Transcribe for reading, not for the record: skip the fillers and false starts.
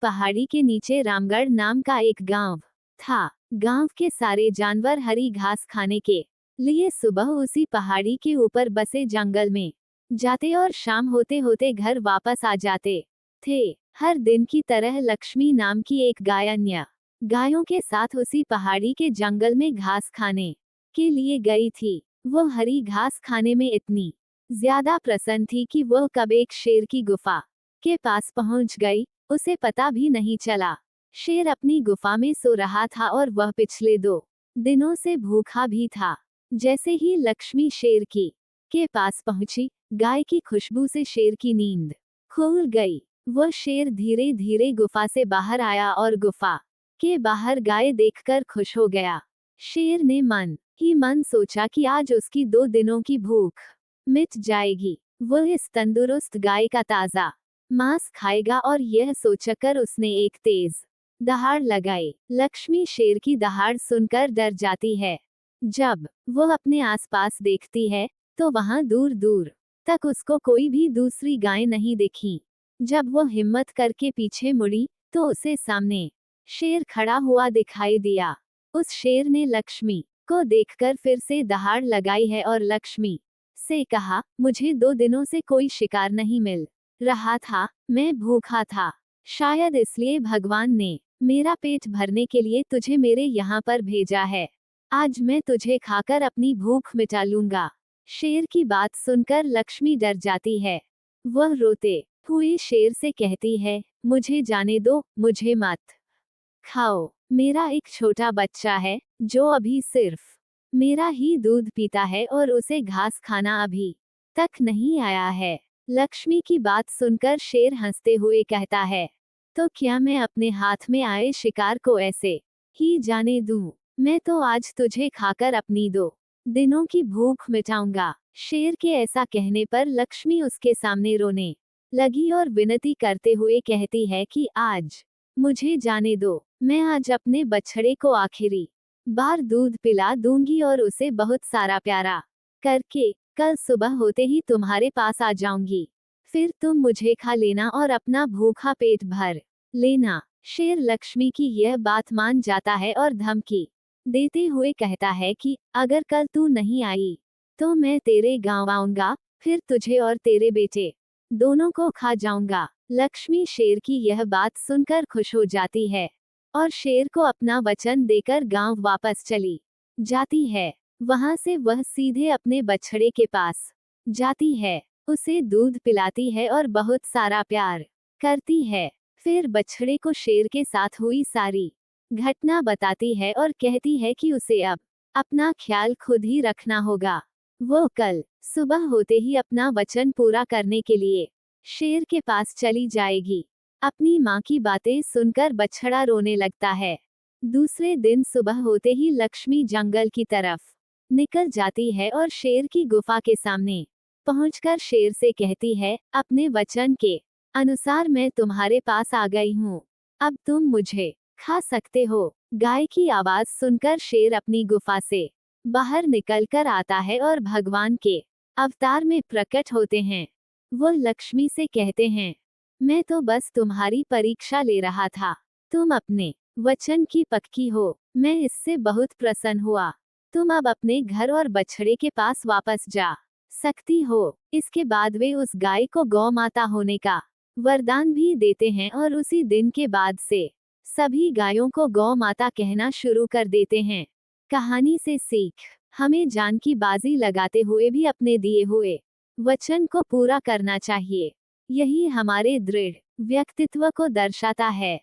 पहाड़ी के नीचे रामगढ़ नाम का एक गांव था। गांव के सारे जानवर हरी घास खाने के लिए सुबह उसी पहाड़ी के ऊपर बसे जंगल में जाते और शाम होते होते घर वापस आ जाते थे। हर दिन की तरह लक्ष्मी नाम की एक गाय अन्य गायों के साथ उसी पहाड़ी के जंगल में घास खाने के लिए गई थी। वो हरी घास खाने में इतनी ज्यादा प्रसन्न थी कि वह कब एक शेर की गुफा के पास पहुंच गई, उसे पता भी नहीं चला। शेर अपनी गुफा में सो रहा था और वह पिछले 2 दिनों से भूखा भी था। जैसे ही लक्ष्मी शेर की के पास पहुंची, गाय की खुशबू से शेर की नींद खुल गई। वह शेर धीरे धीरे गुफा से बाहर आया और गुफा के बाहर गाय देखकर खुश हो गया। शेर ने मन ही मन सोचा कि आज उसकी 2 दिनों की भूख मिट जाएगी। वह इस तंदुरुस्त गाय का ताजा मांस खाएगा और यह सोचकर उसने एक तेज दहाड़ लगाई। लक्ष्मी शेर की दहाड़ सुनकर डर जाती है। जब वह अपने आसपास देखती है तो वहां दूर दूर तक उसको कोई भी दूसरी गाय नहीं दिखी। जब वह हिम्मत करके पीछे मुड़ी तो उसे सामने शेर खड़ा हुआ दिखाई दिया। उस शेर ने लक्ष्मी को देखकर फिर से दहाड़ लगाई है और लक्ष्मी से कहा, मुझे 2 दिनों से कोई शिकार नहीं मिल रहा था, मैं भूखा था। शायद इसलिए भगवान ने मेरा पेट भरने के लिए तुझे मेरे यहाँ पर भेजा है। आज मैं तुझे खाकर अपनी भूख मिटा लूंगा। शेर की बात सुनकर लक्ष्मी डर जाती है। वह रोते हुए शेर से कहती है, मुझे जाने दो, मुझे मत खाओ। मेरा एक छोटा बच्चा है जो अभी सिर्फ मेरा ही दूध पीता है और उसे घास खाना अभी तक नहीं आया है। लक्ष्मी की बात सुनकर शेर हंसते हुए कहता है, तो क्या मैं अपने हाथ में आए शिकार को ऐसे ही जाने दूं? मैं तो आज तुझे खाकर अपनी 2 दिनों की भूख मिटाऊंगा। शेर के ऐसा कहने पर लक्ष्मी उसके सामने रोने लगी और विनती करते हुए कहती है कि आज मुझे जाने दो, मैं आज अपने बछड़े को आखिरी बार दूध पिला दूंगी और उसे बहुत सारा प्यारा करके कल सुबह होते ही तुम्हारे पास आ जाऊंगी। फिर तुम मुझे खा लेना और अपना भूखा पेट भर लेना। शेर लक्ष्मी की यह बात मान जाता है और धमकी देते हुए कहता है कि अगर कल तू नहीं आई तो मैं तेरे गांव आऊंगा, फिर तुझे और तेरे बेटे दोनों को खा जाऊंगा। लक्ष्मी शेर की यह बात सुनकर खुश हो जाती है और शेर को अपना वचन देकर गांव वापस चली जाती है। वहां से वह सीधे अपने बछड़े के पास जाती है, उसे दूध पिलाती है और बहुत सारा प्यार करती है। फिर बछड़े को शेर के साथ हुई सारी घटना बताती है और कहती है कि उसे अब अपना ख्याल खुद ही रखना होगा। वो कल सुबह होते ही अपना वचन पूरा करने के लिए शेर के पास चली जाएगी। अपनी माँ की बातें सुनकर बछड़ा रोने लगता है। दूसरे दिन सुबह होते ही लक्ष्मी जंगल की तरफ निकल जाती है और शेर की गुफा के सामने पहुंचकर शेर से कहती है, अपने वचन के अनुसार मैं तुम्हारे पास आ गई हूँ, अब तुम मुझे खा सकते हो। गाय की आवाज सुनकर शेर अपनी गुफा से बाहर निकलकर आता है और भगवान के अवतार में प्रकट होते हैं। वो लक्ष्मी से कहते हैं, मैं तो बस तुम्हारी परीक्षा ले रहा था, तुम अपने वचन की पक्की हो, मैं इससे बहुत प्रसन्न हुआ। तुम अब अपने घर और बछड़े के पास वापस जा सकती हो। इसके बाद वे उस गाय को गौ माता होने का वरदान भी देते हैं और उसी दिन के बाद से सभी गायों को गौ माता कहना शुरू कर देते हैं। कहानी से सीख, हमें जान की बाजी लगाते हुए भी अपने दिए हुए वचन को पूरा करना चाहिए। यही हमारे दृढ़ व्यक्तित्व को दर्शाता है।